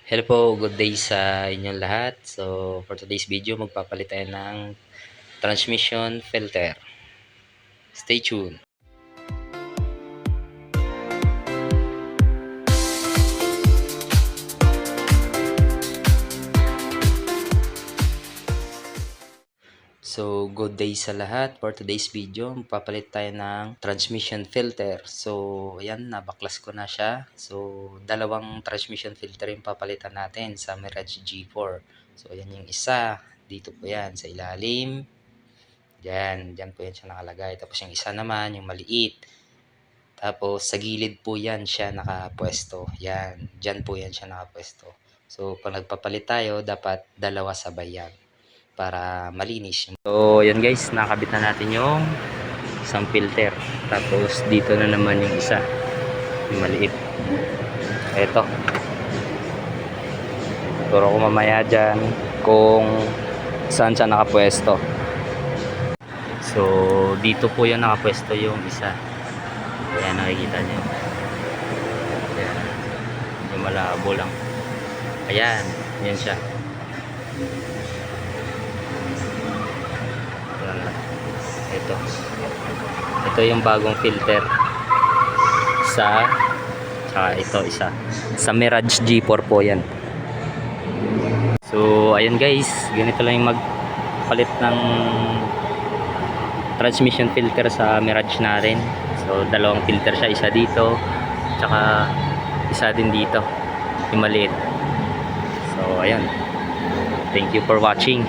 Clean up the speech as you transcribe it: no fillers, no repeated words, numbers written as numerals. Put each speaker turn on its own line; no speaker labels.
Hello po, good day sa inyong lahat. So, for today's video, magpapalit tayo ng transmission filter. Stay tuned. So, good day sa lahat. For today's video, magpapalit tayo ng transmission filter. So, ayan, nabaklas ko na siya. So, dalawang transmission filter yung papalitan natin sa Mirage G4. So, ayan yung isa. Dito po yan, sa ilalim. Diyan po yan siya nakalagay. Tapos yung isa naman, yung maliit. Tapos sa gilid po yan siya nakapwesto. Yan, dyan po yan siya nakapwesto. So, pag nagpapalit tayo, dapat dalawa sabay yan para malinis. So, yan guys, nakabit na natin yung isang filter. Tapos, dito na naman yung isa. Yung maliit. Ito. Turo ko mamaya dyan kung saan siya nakapwesto. So, dito po yan nakapwesto yung isa. Ayan, nakikita nyo. Ayan. Yung malabo lang. Ayan, yan siya. Ito yung bagong filter sa ito isa sa Mirage G4 po yan. So ayun guys, ganito lang yung magpalit ng transmission filter sa Mirage natin. So dalawang filter siya, isa dito tsaka isa din dito, yung maliit. So ayun, thank you for watching.